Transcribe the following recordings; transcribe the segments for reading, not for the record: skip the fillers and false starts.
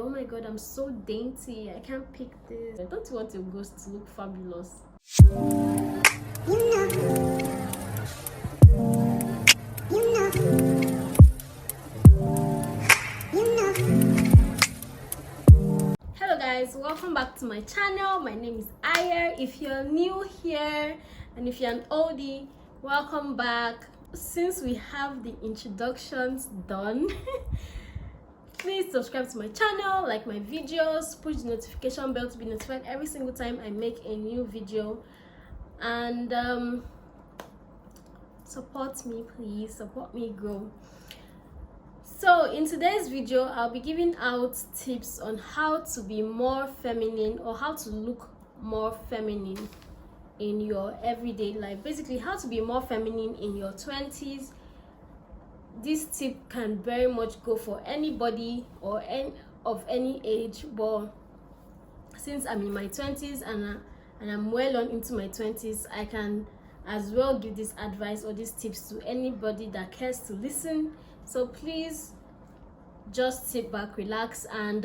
Oh my god, I'm so dainty. I can't pick this. Don't you want your ghost to look fabulous? Hello guys, welcome back to my channel. My name is Aya. If you're new here and if you're an oldie, welcome back. Since we have the introductions done, please subscribe to my channel, like my videos, push the notification bell to be notified every single time I make a new video, and support me, please support me grow. So in today's video, I'll be giving out tips on how to be more feminine, or how to look more feminine in your everyday life. Basically, how to be more feminine in your 20s. This tip can very much go for anybody or of any age, but since I'm in my 20s and I'm well on into my 20s, I can as well give this advice or these tips to anybody that cares to listen. So please just sit back, relax, and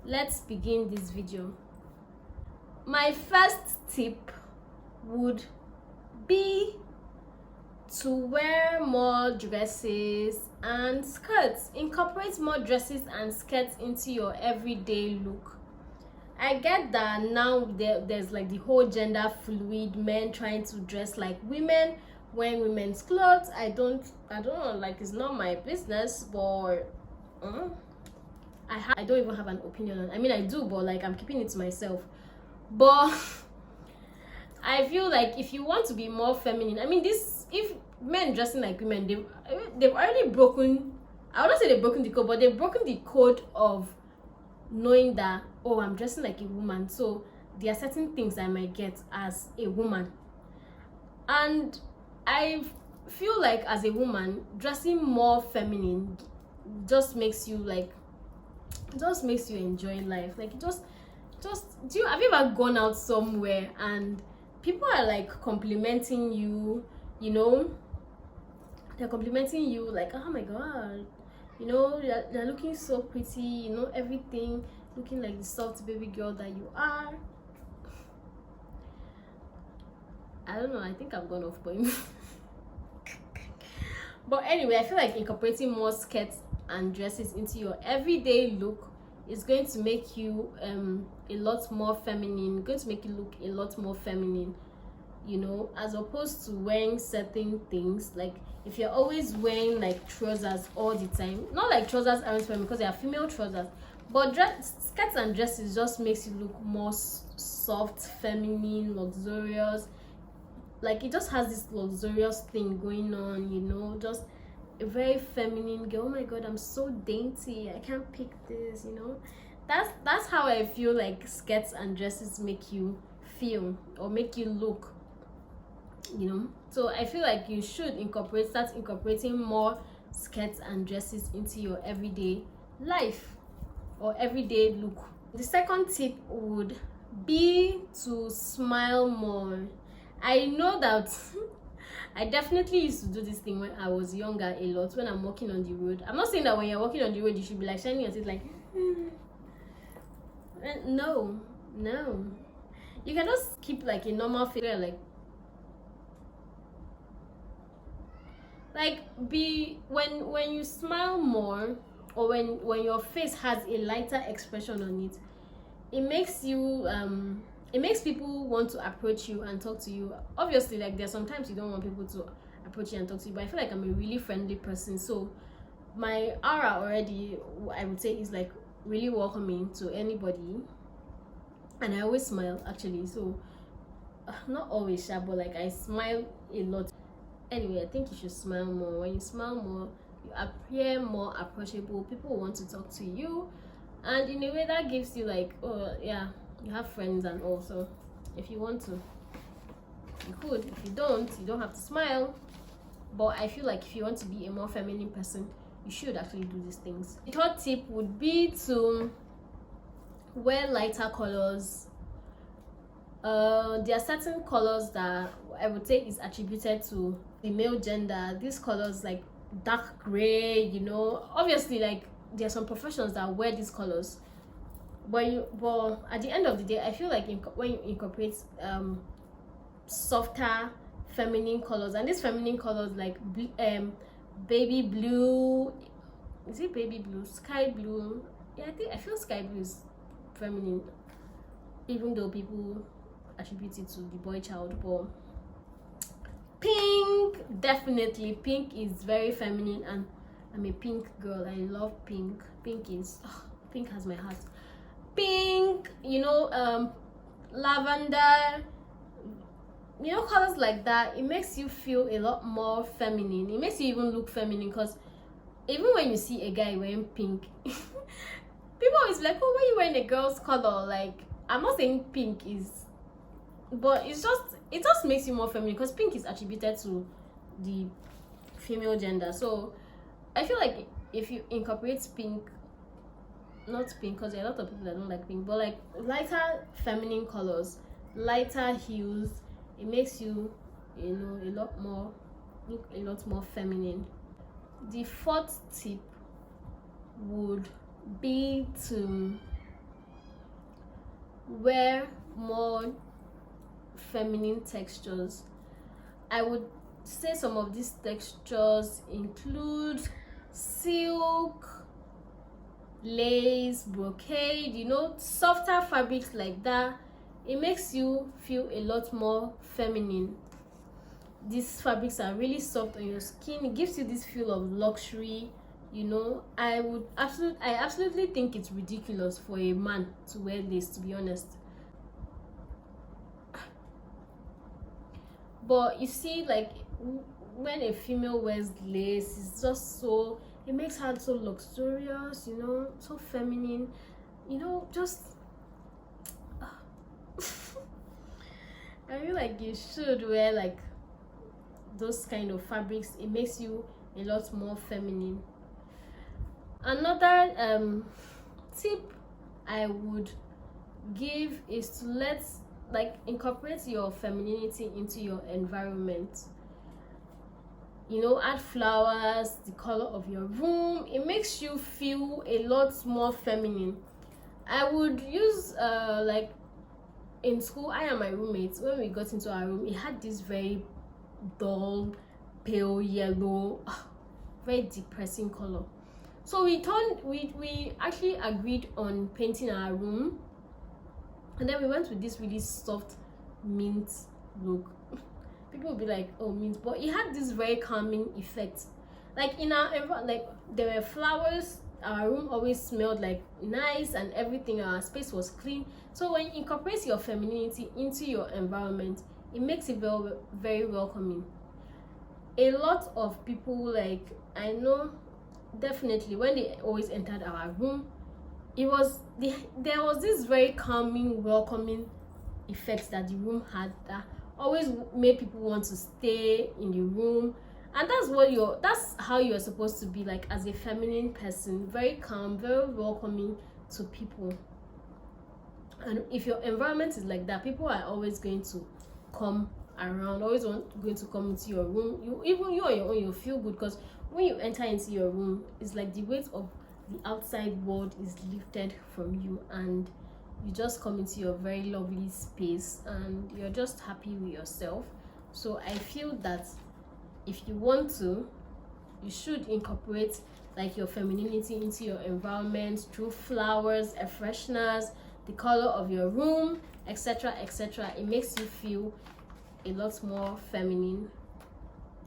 let's begin this video. My first tip would be to wear more dresses and skirts. Incorporate more dresses and skirts into your everyday look. I get that now there's like the whole gender fluid, men trying to dress like women, wearing women's clothes. I don't know, like, it's not my business, but I don't even have an opinion on. I mean, I do, but like, I'm keeping it to myself. But I feel like if you want to be more feminine, I mean, if men dressing like women, they've already broken, I wouldn't say they've broken the code, but they've broken the code of knowing that, oh, I'm dressing like a woman, so there are certain things I might get as a woman. And I feel like as a woman, dressing more feminine just makes you enjoy life. Like, have you ever gone out somewhere and people are like complimenting you, you know, they're complimenting you like, oh my god, you know, they're looking so pretty, you know, everything, looking like the soft baby girl that you are. I don't know, I think I've gone off point. But anyway, I feel like incorporating more skirts and dresses into your everyday look is going to make you a lot more feminine, going to make you look a lot more feminine, you know, as opposed to wearing certain things. Like, if you're always wearing like trousers all the time, not like trousers aren't feminine because they are female trousers, but skirts and dresses just makes you look more soft, feminine, luxurious. Like, it just has this luxurious thing going on, you know, just a very feminine girl. Oh my god, I'm so dainty. I can't pick this, you know. That's how I feel like skirts and dresses make you feel or make you look, you know. So I feel like you should start incorporating more skirts and dresses into your everyday life or everyday look. The second tip would be to smile more. I know that I definitely used to do this thing when I was younger a lot, when I'm walking on the road. I'm not saying that when you're walking on the road you should be like shining your teeth like no, you can just keep like a normal figure, like be when you smile more, or when your face has a lighter expression on it, it makes you it makes people want to approach you and talk to you. Obviously, like, there's sometimes you don't want people to approach you and talk to you, but I feel like I'm a really friendly person, so my aura already, I would say, is like really welcoming to anybody, and I always smile actually. So not always shy, but like I smile a lot. Anyway, I think you should smile more. When you smile more, you appear more approachable. People want to talk to you, and in a way that gives you like, oh yeah, you have friends. And also, if you want to, you could. If you don't have to smile. But I feel like if you want to be a more feminine person, you should actually do these things. The third tip would be to wear lighter colors. There are certain colors that I would say is attributed to the male gender. These colors like dark gray, you know, obviously, like, there are some professions that wear these colors, but at the end of the day, I feel like when you incorporate softer feminine colors, and these feminine colors like baby blue, is it baby blue, sky blue? Yeah, I feel sky blue is feminine, even though people attribute it to the boy child. But pink, definitely pink is very feminine, and I'm a pink girl. I love pink. Pink has my heart. Pink, lavender, colors like that, it makes you feel a lot more feminine. It makes you even look feminine, because even when you see a guy wearing pink, people always like, oh, why are you wearing a girl's color? Like, I'm not saying pink is, but it just makes you more feminine, because pink is attributed to the female gender. So I feel like if you incorporate pink, not pink, because there are a lot of people that don't like pink, but like lighter feminine colors, lighter hues, it makes you look a lot more feminine. The fourth tip would be to wear more feminine textures. I would say some of these textures include silk, lace, brocade, softer fabrics like that. It makes you feel a lot more feminine. These fabrics are really soft on your skin. It gives you this feel of luxury. I absolutely think it's ridiculous for a man to wear lace, to be honest. But you see, like, when a female wears lace, it's just so, it makes her so luxurious, so feminine, just I feel like you should wear like those kind of fabrics. It makes you a lot more feminine. Another tip I would give is to incorporate your femininity into your environment. Add flowers, the color of your room. It makes you feel a lot more feminine. I would use like in school, I and my roommates, when we got into our room, it had this very dull, pale yellow, very depressing color. So we actually agreed on painting our room, and then we went with this really soft mint look. People would be like, oh, mint, but it had this very calming effect. Like in our like there were flowers. Our room always smelled like nice, and everything, our space was clean. So when you incorporate your femininity into your environment, it makes it very, very welcoming. A lot of people, like, I know definitely when they always entered our room, there was this very calming, welcoming effect that the room had that always made people want to stay in the room. And that's how you're supposed to be, like, as a feminine person, very calm, very welcoming to people. And if your environment is like that, people are always going to come around, going to come into your room. You on your own, you'll feel good, because when you enter into your room, it's like the weight of the outside world is lifted from you, and you just come into your very lovely space, and you're just happy with yourself. So I feel that if you want to, you should incorporate like your femininity into your environment through flowers, air fresheners, the color of your room, etc., etc. It makes you feel a lot more feminine,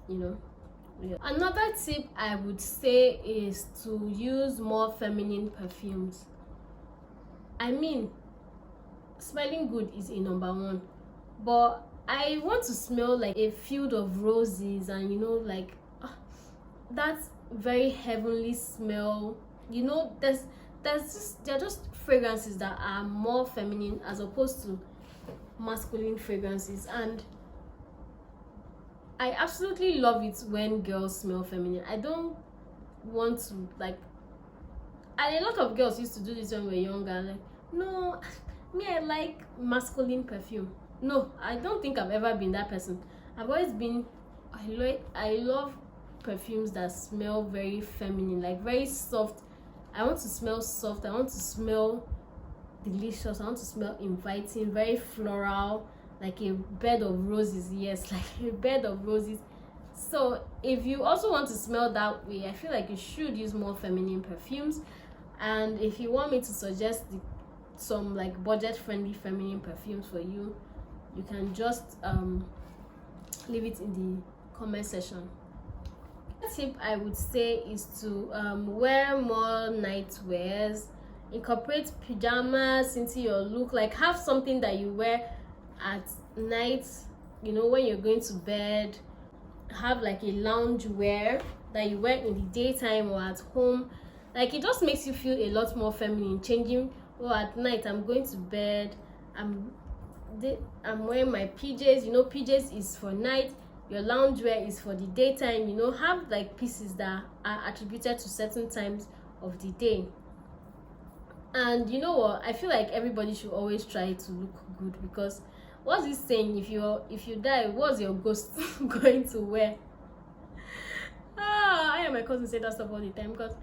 Yeah. Another tip I would say is to use more feminine perfumes. I mean, smelling good is a number one, but I want to smell like a field of roses, and that very heavenly smell. There are just fragrances that are more feminine as opposed to masculine fragrances, and I absolutely love it when girls smell feminine. I don't want to and a lot of girls used to do this when we were younger, like, no, me, I like masculine perfume. No, I don't think I've ever been that person. I've always been, I love perfumes that smell very feminine, like very soft. I want to smell soft. I want to smell delicious. I want to smell inviting, very floral, like a bed of roses. Yes, like a bed of roses. So if you also want to smell that way, I feel like you should use more feminine perfumes. And if you want me to suggest some like budget friendly feminine perfumes for you, you can just leave it in the comment section. The tip I would say is to wear more nightwears, incorporate pajamas into your look, like have something that you wear at night, you know, when you're going to bed. Have like a lounge wear that you wear in the daytime or at home. Like it just makes you feel a lot more feminine. Changing, oh, at night I'm going to bed, I'm wearing my PJs. You know, PJs is for night, your lounge wear is for the daytime. You know, have like pieces that are attributed to certain times of the day. And you know what, I feel like everybody should always try to look good, because what's this saying, if you die, what's your ghost going to wear? I and my cousin say that stuff all the time, because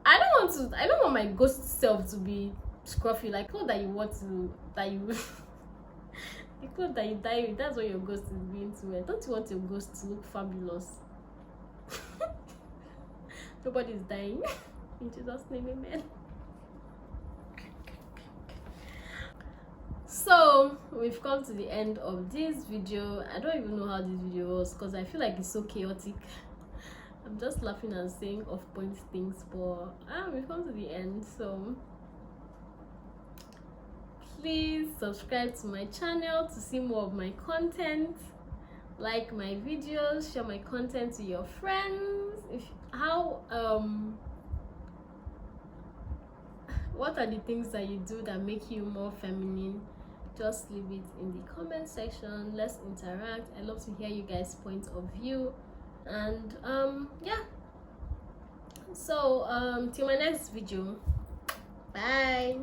I don't want my ghost self to be scruffy. Like clothes that you want to, that you the clothes that you die with, that's what your ghost is going to wear. Don't you want your ghost to look fabulous? Nobody's dying. In Jesus' name, amen. So we've come to the end of this video. I don't even know how this video was, because I feel like it's so chaotic. I'm just laughing and saying off-point things, but we've come to the end. So please subscribe to my channel to see more of my content, like my videos, share my content to your friends. What are the things that you do that make you more feminine? Just leave it in the comment section. Let's interact. I love to hear you guys' point of view. And yeah, so till my next video, bye.